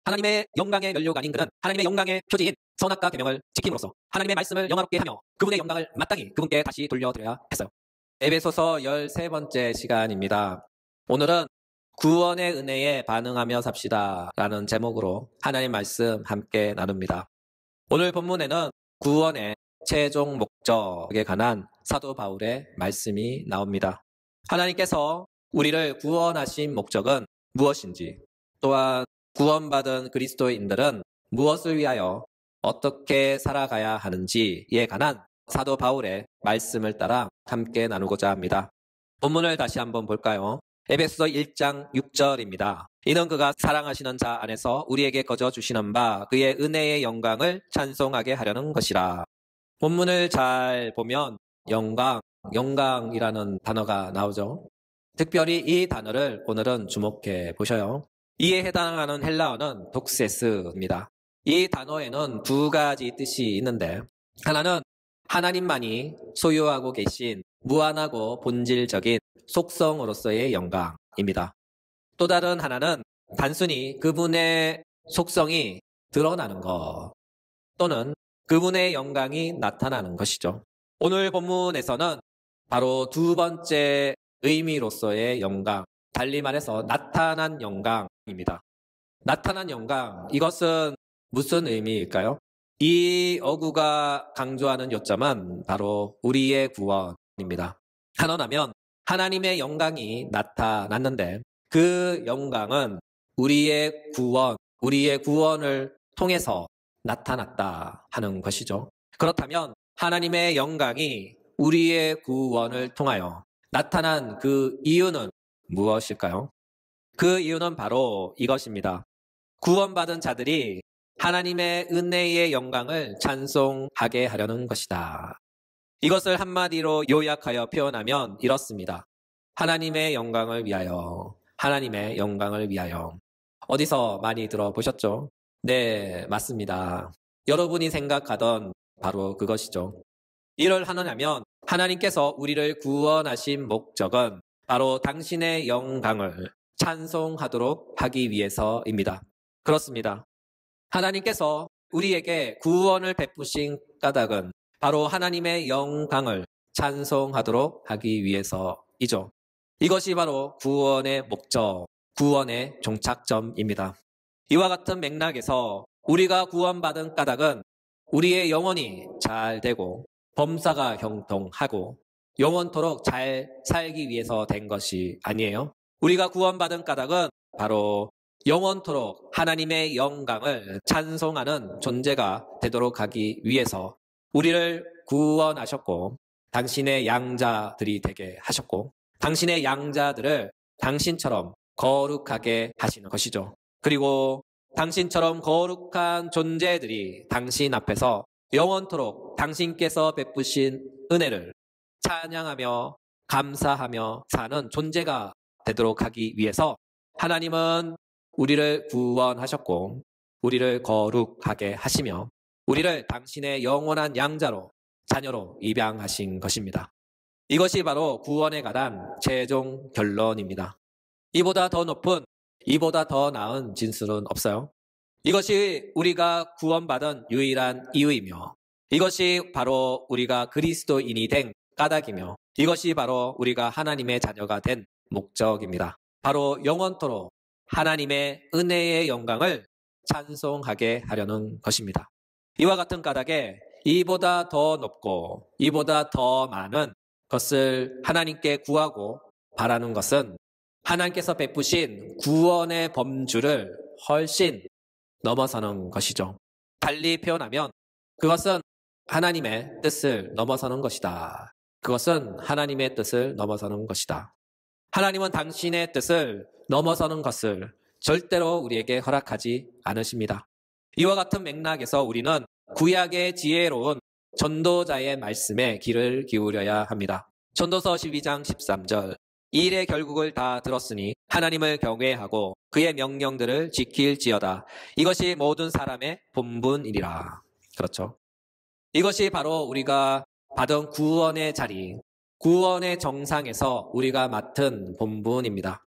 하나님의 영광의 면류가 아닌 그는 하나님의 영광의 표지인 선악과 계명을 지킴으로써 하나님의 말씀을 영화롭게 하며 그분의 영광을 마땅히 그분께 다시 돌려드려야 했어요. 에베소서 13번째 시간입니다. 오늘은 구원의 은혜에 반응하며 삽시다 라는 제목으로 하나님 말씀 함께 나눕니다. 오늘 본문에는 구원의 최종 목적에 관한 사도 바울의 말씀이 나옵니다. 하나님께서 우리를 구원하신 목적은 무엇인지, 또한 구원받은 그리스도인들은 무엇을 위하여 어떻게 살아가야 하는지에 관한 사도 바울의 말씀을 따라 함께 나누고자 합니다. 본문을 다시 한번 볼까요? 에베소서 1장 6절입니다. 이는 그가 사랑하시는 자 안에서 우리에게 거저 주시는 바 그의 은혜의 영광을 찬송하게 하려는 것이라. 본문을 잘 보면 영광이라는 단어가 나오죠. 특별히 이 단어를 오늘은 주목해 보셔요. 이에 해당하는 헬라어는 독세스입니다. 이 단어에는 두 가지 뜻이 있는데, 하나는 하나님만이 소유하고 계신 무한하고 본질적인 속성으로서의 영광입니다. 또 다른 하나는 단순히 그분의 속성이 드러나는 것, 또는 그분의 영광이 나타나는 것이죠. 오늘 본문에서는 바로 두 번째 의미로서의 영광, 달리 말해서 나타난 영광입니다. 나타난 영광, 이것은 무슨 의미일까요? 이 어구가 강조하는 요점은 바로 우리의 구원입니다. 단언하면 하나님의 영광이 나타났는데 그 영광은 우리의 구원을 통해서 나타났다 하는 것이죠. 그렇다면 하나님의 영광이 우리의 구원을 통하여 나타난 그 이유는 무엇일까요? 그 이유는 바로 이것입니다. 구원받은 자들이 하나님의 은혜의 영광을 찬송하게 하려는 것이다. 이것을 한마디로 요약하여 표현하면 이렇습니다. 하나님의 영광을 위하여, 하나님의 영광을 위하여. 어디서 많이 들어보셨죠? 네, 맞습니다. 여러분이 생각하던 바로 그것이죠. 이를 하느냐면 하나님께서 우리를 구원하신 목적은 바로 당신의 영광을 찬송하도록 하기 위해서입니다. 그렇습니다. 하나님께서 우리에게 구원을 베푸신 까닭은 바로 하나님의 영광을 찬송하도록 하기 위해서이죠. 이것이 바로 구원의 목적, 구원의 종착점입니다. 이와 같은 맥락에서 우리가 구원받은 까닭은 우리의 영혼이 잘 되고 범사가 형통하고 영원토록 잘 살기 위해서 된 것이 아니에요. 우리가 구원받은 까닭은 바로 영원토록 하나님의 영광을 찬송하는 존재가 되도록 하기 위해서 우리를 구원하셨고 당신의 양자들이 되게 하셨고 당신의 양자들을 당신처럼 거룩하게 하시는 것이죠. 그리고 당신처럼 거룩한 존재들이 당신 앞에서 영원토록 당신께서 베푸신 은혜를 찬양하며 감사하며 사는 존재가 되도록 하기 위해서 하나님은 우리를 구원하셨고 우리를 거룩하게 하시며 우리를 당신의 영원한 양자로 자녀로 입양하신 것입니다. 이것이 바로 구원에 관한 최종 결론입니다. 이보다 더 높은, 이보다 더 나은 진술은 없어요. 이것이 우리가 구원받은 유일한 이유이며 이것이 바로 우리가 그리스도인이 된 까닭이며 이것이 바로 우리가 하나님의 자녀가 된 목적입니다. 바로 영원토록 하나님의 은혜의 영광을 찬송하게 하려는 것입니다. 이와 같은 까닭에 이보다 더 높고 이보다 더 많은 것을 하나님께 구하고 바라는 것은 하나님께서 베푸신 구원의 범주를 훨씬 넘어서는 것이죠. 달리 표현하면 그것은 하나님의 뜻을 넘어서는 것이다. 그것은 하나님의 뜻을 넘어서는 것이다. 하나님은 당신의 뜻을 넘어서는 것을 절대로 우리에게 허락하지 않으십니다. 이와 같은 맥락에서 우리는 구약의 지혜로운 전도자의 말씀에 귀를 기울여야 합니다. 전도서 12장 13절 이 일의 결국을 다 들었으니 하나님을 경외하고 그의 명령들을 지킬지어다. 이것이 모든 사람의 본분이니라. 그렇죠. 이것이 바로 우리가 받은 구원의 자리, 구원의 정상에서 우리가 맡은 본분입니다.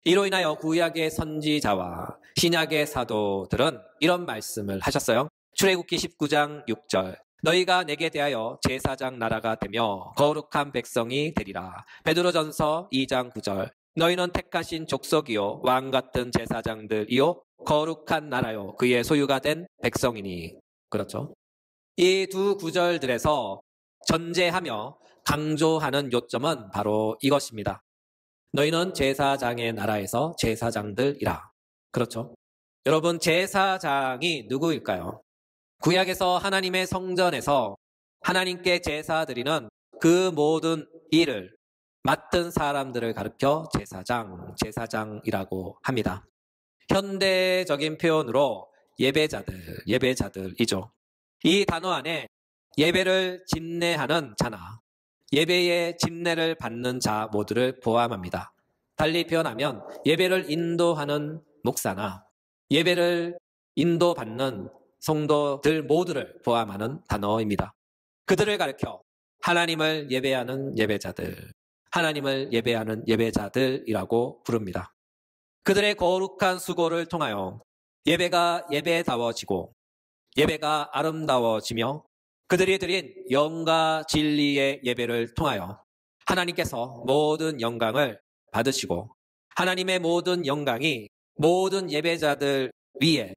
이로 인하여 구약의 선지자와 신약의 사도들은 이런 말씀을 하셨어요. 출애굽기 19장 6절. 너희가 내게 대하여 제사장 나라가 되며 거룩한 백성이 되리라. 베드로전서 2장 9절. 너희는 택하신 족속이요 왕 같은 제사장들이요 거룩한 나라요 그의 소유가 된 백성이니. 그렇죠. 이 두 구절들에서 전제하며 강조하는 요점은 바로 이것입니다. 너희는 제사장의 나라에서 제사장들이라. 그렇죠. 여러분, 제사장이 누구일까요? 구약에서 하나님의 성전에서 하나님께 제사 드리는 그 모든 일을 맡은 사람들을 가르쳐 제사장이라고 합니다. 현대적인 표현으로 예배자들이죠. 이 단어 안에 예배를 집례하는 자나 예배의 집례를 받는 자 모두를 포함합니다. 달리 표현하면 예배를 인도하는 목사나 예배를 인도받는 성도들 모두를 포함하는 단어입니다. 그들을 가리켜 하나님을 예배하는 예배자들, 하나님을 예배하는 예배자들이라고 부릅니다. 그들의 거룩한 수고를 통하여 예배가 예배다워지고 예배가 아름다워지며 그들이 드린 영과 진리의 예배를 통하여 하나님께서 모든 영광을 받으시고 하나님의 모든 영광이 모든 예배자들 위에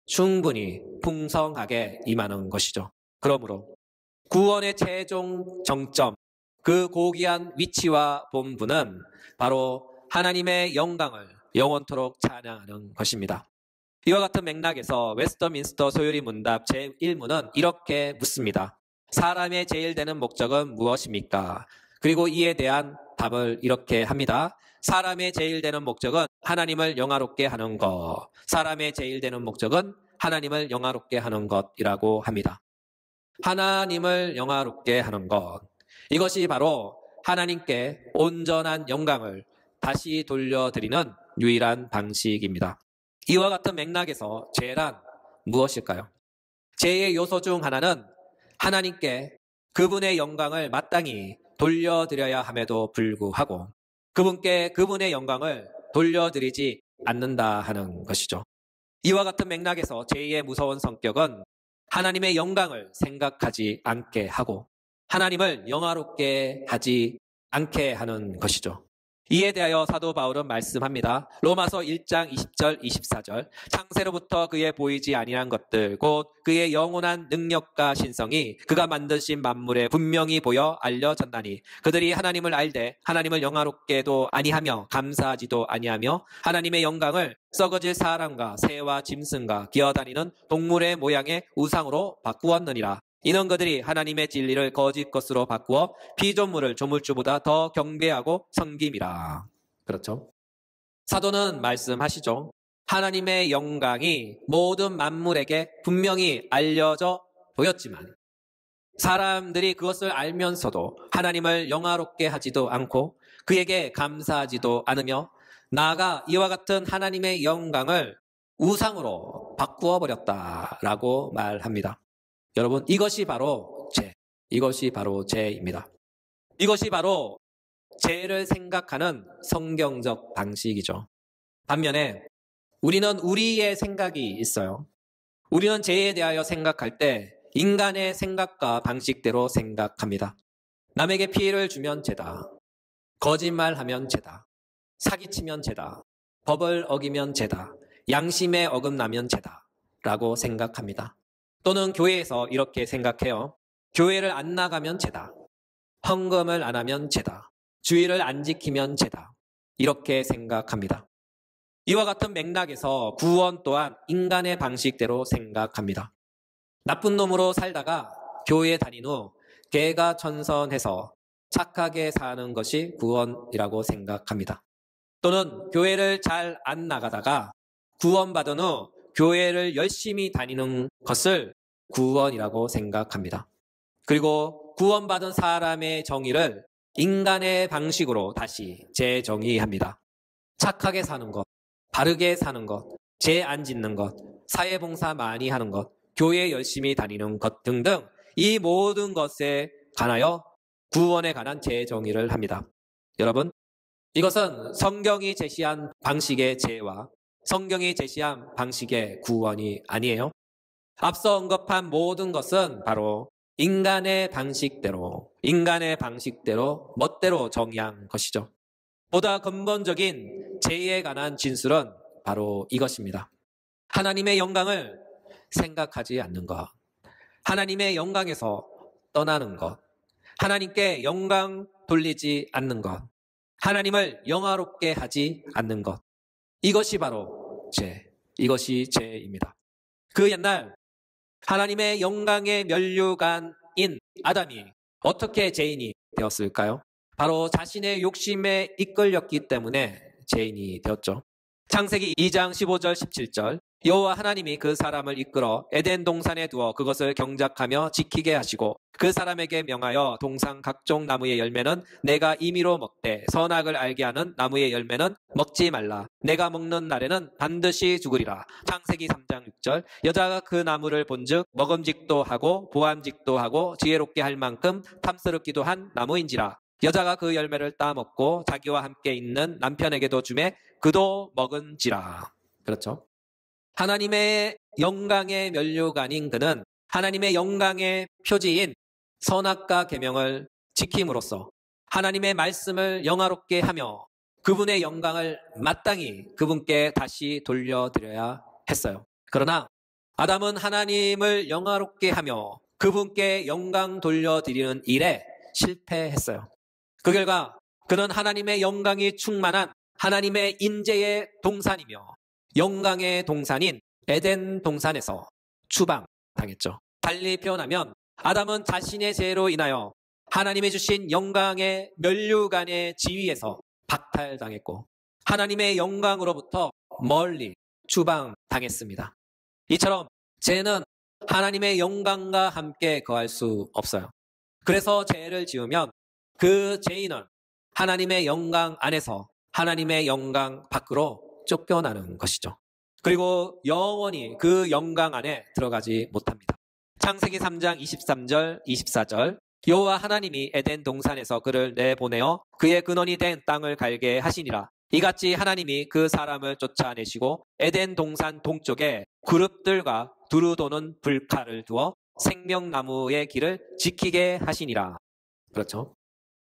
충분히 풍성하게 임하는 것이죠. 그러므로 구원의 최종 정점, 그 고귀한 위치와 본분은 바로 하나님의 영광을 영원토록 찬양하는 것입니다. 이와 같은 맥락에서 웨스터민스터 소유리 문답 제1문은 이렇게 묻습니다. 사람의 제일 되는 목적은 무엇입니까? 그리고 이에 대한 답을 이렇게 합니다. 사람의 제일 되는 목적은 하나님을 영화롭게 하는 것. 사람의 제일 되는 목적은 하나님을 영화롭게 하는 것이라고 합니다. 하나님을 영화롭게 하는 것. 이것이 바로 하나님께 온전한 영광을 다시 돌려드리는 유일한 방식입니다. 이와 같은 맥락에서 죄란 무엇일까요? 죄의 요소 중 하나는 하나님께 그분의 영광을 마땅히 돌려드려야 함에도 불구하고 그분께 그분의 영광을 돌려드리지 않는다 하는 것이죠. 이와 같은 맥락에서 죄의 무서운 성격은 하나님의 영광을 생각하지 않게 하고 하나님을 영화롭게 하지 않게 하는 것이죠. 이에 대하여 사도 바울은 말씀합니다. 로마서 1장 20절 24절. 창세로부터 그의 보이지 아니한 것들 곧 그의 영원한 능력과 신성이 그가 만드신 만물에 분명히 보여 알려졌나니 그들이 하나님을 알되 하나님을 영화롭게도 아니하며 감사하지도 아니하며 하나님의 영광을 썩어질 사람과 새와 짐승과 기어다니는 동물의 모양의 우상으로 바꾸었느니라. 이는 그들이 하나님의 진리를 거짓 것으로 바꾸어 피조물을 조물주보다 더 경배하고 섬김이라. 그렇죠. 사도는 말씀하시죠. 하나님의 영광이 모든 만물에게 분명히 알려져 보였지만 사람들이 그것을 알면서도 하나님을 영화롭게 하지도 않고 그에게 감사하지도 않으며 나아가 이와 같은 하나님의 영광을 우상으로 바꾸어 버렸다라고 말합니다. 여러분, 이것이 바로 죄입니다. 이것이 바로 죄를 생각하는 성경적 방식이죠. 반면에 우리는 우리의 생각이 있어요. 우리는 죄에 대하여 생각할 때 인간의 생각과 방식대로 생각합니다. 남에게 피해를 주면 죄다. 거짓말하면 죄다. 사기치면 죄다. 법을 어기면 죄다. 양심에 어긋나면 죄다. 라고 생각합니다. 또는 교회에서 이렇게 생각해요. 교회를 안 나가면 죄다. 헌금을 안 하면 죄다. 주의를 안 지키면 죄다. 이렇게 생각합니다. 이와 같은 맥락에서 구원 또한 인간의 방식대로 생각합니다. 나쁜 놈으로 살다가 교회 다닌 후 개가천선해서 착하게 사는 것이 구원이라고 생각합니다. 또는 교회를 잘 안 나가다가 구원받은 후 교회를 열심히 다니는 것을 구원이라고 생각합니다. 그리고 구원받은 사람의 정의를 인간의 방식으로 다시 재정의합니다. 착하게 사는 것, 바르게 사는 것, 죄 안 짓는 것, 사회봉사 많이 하는 것, 교회 열심히 다니는 것 등등 이 모든 것에 관하여 구원에 관한 재정의를 합니다. 여러분, 이것은 성경이 제시한 방식의 죄와 성경이 제시한 방식의 구원이 아니에요. 앞서 언급한 모든 것은 바로 인간의 방식대로 멋대로 정의한 것이죠. 보다 근본적인 죄에 관한 진술은 바로 이것입니다. 하나님의 영광을 생각하지 않는 것, 하나님의 영광에서 떠나는 것, 하나님께 영광 돌리지 않는 것, 하나님을 영화롭게 하지 않는 것, 이것이 바로 이것이 죄입니다. 그 옛날 하나님의 영광의 면류관인 아담이 어떻게 죄인이 되었을까요? 바로 자신의 욕심에 이끌렸기 때문에 죄인이 되었죠. 창세기 2장 15절 17절 여호와 하나님이 그 사람을 이끌어 에덴 동산에 두어 그것을 경작하며 지키게 하시고 그 사람에게 명하여 동산 각종 나무의 열매는 내가 임의로 먹되 선악을 알게 하는 나무의 열매는 먹지 말라. 내가 먹는 날에는 반드시 죽으리라. 창세기 3장 6절 여자가 그 나무를 본즉 먹음직도 하고 보암직도 하고 지혜롭게 할 만큼 탐스럽기도 한 나무인지라. 여자가 그 열매를 따먹고 자기와 함께 있는 남편에게도 주매 그도 먹은지라. 그렇죠. 하나님의 영광의 면류관인 그는 하나님의 영광의 표지인 선악과 계명을 지킴으로써 하나님의 말씀을 영화롭게 하며 그분의 영광을 마땅히 그분께 다시 돌려드려야 했어요. 그러나 아담은 하나님을 영화롭게 하며 그분께 영광 돌려드리는 일에 실패했어요. 그 결과 그는 하나님의 영광이 충만한 하나님의 인재의 동산이며 영광의 동산인 에덴 동산에서 추방당했죠. 달리 표현하면 아담은 자신의 죄로 인하여 하나님이 주신 영광의 면류관의 지위에서 박탈당했고 하나님의 영광으로부터 멀리 추방당했습니다. 이처럼 죄는 하나님의 영광과 함께 거할 수 없어요. 그래서 죄를 지으면 그 죄인은 하나님의 영광 안에서 하나님의 영광 밖으로 쫓겨나는 것이죠. 그리고 영원히 그 영광 안에 들어가지 못합니다. 창세기 3장 23절 24절 여호와 하나님이 에덴 동산에서 그를 내보내어 그의 근원이 된 땅을 갈게 하시니라. 이같이 하나님이 그 사람을 쫓아내시고 에덴 동산 동쪽에 그룹들과 두루 도는 불칼을 두어 생명나무의 길을 지키게 하시니라. 그렇죠.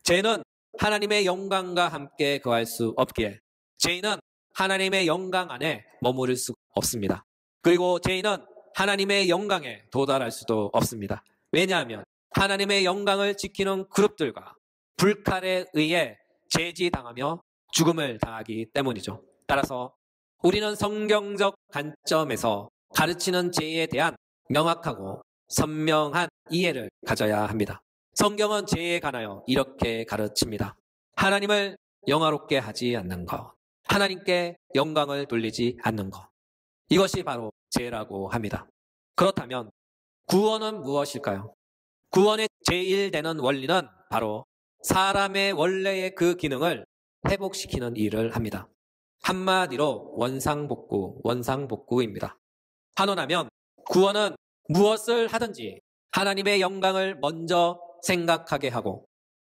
죄는 하나님의 영광과 함께 거할 수 없기에 죄인은 하나님의 영광 안에 머무를 수 없습니다. 그리고 죄인은 하나님의 영광에 도달할 수도 없습니다. 왜냐하면 하나님의 영광을 지키는 그룹들과 불칼에 의해 제지당하며 죽음을 당하기 때문이죠. 따라서 우리는 성경적 관점에서 가르치는 죄에 대한 명확하고 선명한 이해를 가져야 합니다. 성경은 죄에 관하여 이렇게 가르칩니다. 하나님을 영화롭게 하지 않는 것, 하나님께 영광을 돌리지 않는 것, 이것이 바로 죄라고 합니다. 그렇다면 구원은 무엇일까요? 구원의 제일 되는 원리는 바로 사람의 원래의 그 기능을 회복시키는 일을 합니다. 한마디로 원상복구입니다. 환원하면 구원은 무엇을 하든지 하나님의 영광을 먼저 생각하게 하고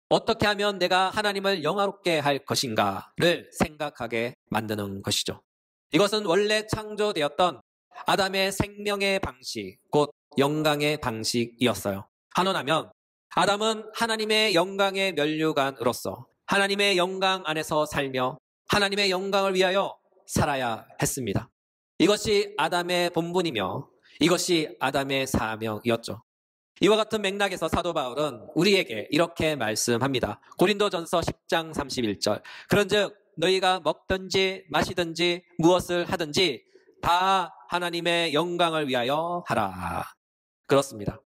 어떻게 하면 내가 하나님을 영화롭게 할 것인가를 생각하게 만드는 것이죠. 이것은 원래 창조되었던 아담의 생명의 방식, 곧 영광의 방식이었어요. 환원하면 아담은 하나님의 영광의 면류관으로서 하나님의 영광 안에서 살며 하나님의 영광을 위하여 살아야 했습니다. 이것이 아담의 본분이며 이것이 아담의 사명이었죠. 이와 같은 맥락에서 사도 바울은 우리에게 이렇게 말씀합니다. 고린도전서 10장 31절 그런즉 너희가 먹든지 마시든지 무엇을 하든지 다 하나님의 영광을 위하여 하라. 그렇습니다.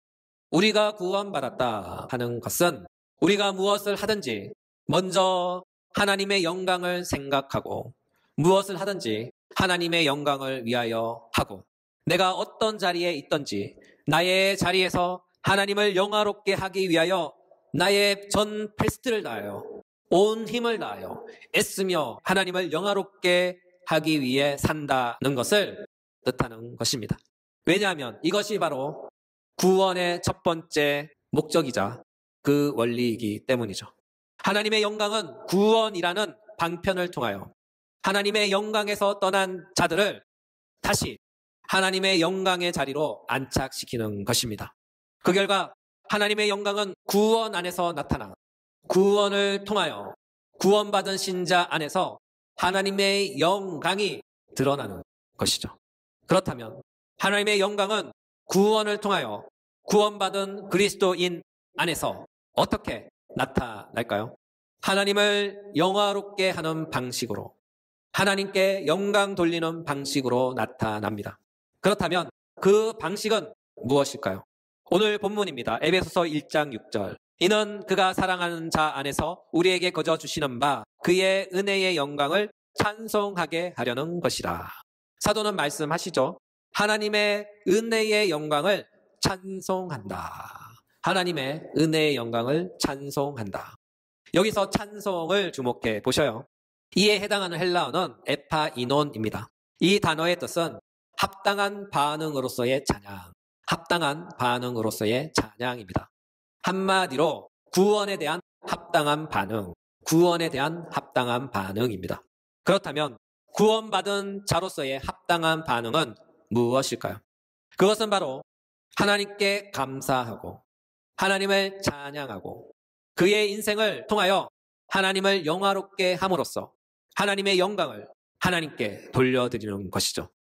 우리가 구원받았다 하는 것은 우리가 무엇을 하든지 먼저 하나님의 영광을 생각하고 무엇을 하든지 하나님의 영광을 위하여 하고 내가 어떤 자리에 있든지 나의 자리에서 하나님을 영화롭게 하기 위하여 나의 전 베스트를 다하여 온 힘을 다하여 애쓰며 하나님을 영화롭게 하기 위해 산다는 것을 뜻하는 것입니다. 왜냐하면 이것이 바로 구원의 첫 번째 목적이자 그 원리이기 때문이죠. 하나님의 영광은 구원이라는 방편을 통하여 하나님의 영광에서 떠난 자들을 다시 하나님의 영광의 자리로 안착시키는 것입니다. 그 결과 하나님의 영광은 구원 안에서 나타나 구원을 통하여 구원받은 신자 안에서 하나님의 영광이 드러나는 것이죠. 그렇다면 하나님의 영광은 구원을 통하여 구원받은 그리스도인 안에서 어떻게 나타날까요? 하나님을 영화롭게 하는 방식으로, 하나님께 영광 돌리는 방식으로 나타납니다. 그렇다면 그 방식은 무엇일까요? 오늘 본문입니다. 에베소서 1장 6절. 이는 그가 사랑하는 자 안에서 우리에게 거저 주시는 바 그의 은혜의 영광을 찬송하게 하려는 것이라. 사도는 말씀하시죠. 하나님의 은혜의 영광을 찬송한다. 하나님의 은혜의 영광을 찬송한다. 여기서 찬송을 주목해 보셔요. 이에 해당하는 헬라어는 에파이논입니다. 이 단어의 뜻은 합당한 반응으로서의 찬양, 합당한 반응으로서의 찬양입니다. 한마디로 구원에 대한 합당한 반응, 구원에 대한 합당한 반응입니다. 그렇다면 구원받은 자로서의 합당한 반응은 무엇일까요? 그것은 바로 하나님께 감사하고 하나님을 찬양하고 그의 인생을 통하여 하나님을 영화롭게 함으로써 하나님의 영광을 하나님께 돌려드리는 것이죠.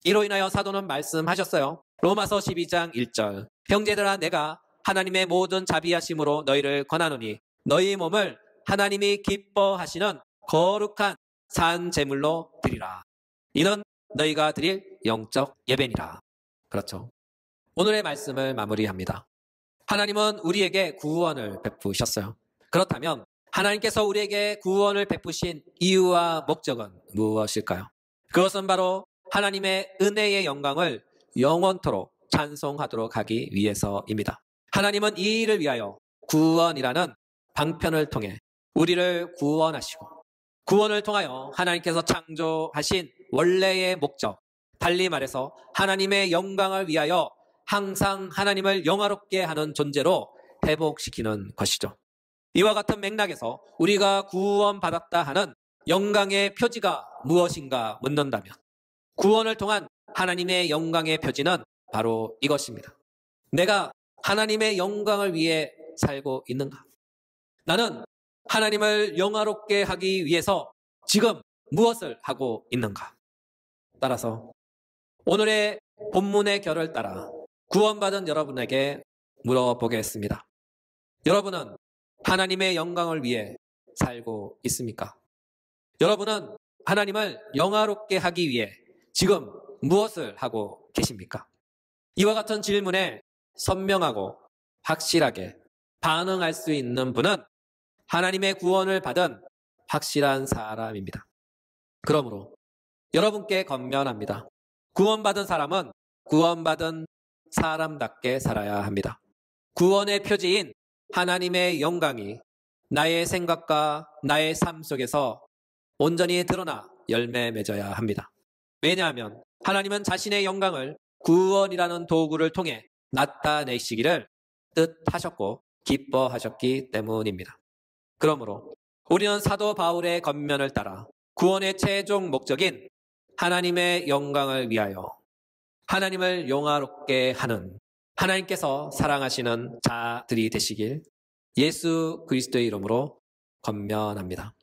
이로 인하여 사도는 말씀하셨어요. 로마서 12장 1절. 형제들아 내가 하나님의 모든 자비하심으로 너희를 권하노니 너희 몸을 하나님이 기뻐하시는 거룩한 산 제물로 드리라. 이는 너희가 드릴 영적 예배니라. 그렇죠. 오늘의 말씀을 마무리합니다. 하나님은 우리에게 구원을 베푸셨어요. 그렇다면 하나님께서 우리에게 구원을 베푸신 이유와 목적은 무엇일까요? 그것은 바로 하나님의 은혜의 영광을 영원토록 찬송하도록 하기 위해서입니다. 하나님은 이 일을 위하여 구원이라는 방편을 통해 우리를 구원하시고 구원을 통하여 하나님께서 창조하신 원래의 목적, 달리 말해서 하나님의 영광을 위하여 항상 하나님을 영화롭게 하는 존재로 회복시키는 것이죠. 이와 같은 맥락에서 우리가 구원받았다 하는 영광의 표지가 무엇인가 묻는다면 구원을 통한 하나님의 영광의 표지는 바로 이것입니다. 내가 하나님의 영광을 위해 살고 있는가? 나는 하나님을 영화롭게 하기 위해서 지금 무엇을 하고 있는가? 따라서 오늘의 본문의 결을 따라 구원받은 여러분에게 물어보겠습니다. 여러분은 하나님의 영광을 위해 살고 있습니까? 여러분은 하나님을 영화롭게 하기 위해 지금 무엇을 하고 계십니까? 이와 같은 질문에 선명하고 확실하게 반응할 수 있는 분은 하나님의 구원을 받은 확실한 사람입니다. 그러므로 여러분께 권면합니다. 구원받은 사람은 구원받은 사람답게 살아야 합니다. 구원의 표지인 하나님의 영광이 나의 생각과 나의 삶 속에서 온전히 드러나 열매 맺어야 합니다. 왜냐하면 하나님은 자신의 영광을 구원이라는 도구를 통해 나타내시기를 뜻하셨고 기뻐하셨기 때문입니다. 그러므로 우리는 사도 바울의 권면을 따라 구원의 최종 목적인 하나님의 영광을 위하여 하나님을 영화롭게 하는 하나님께서 사랑하시는 자들이 되시길 예수 그리스도의 이름으로 권면합니다.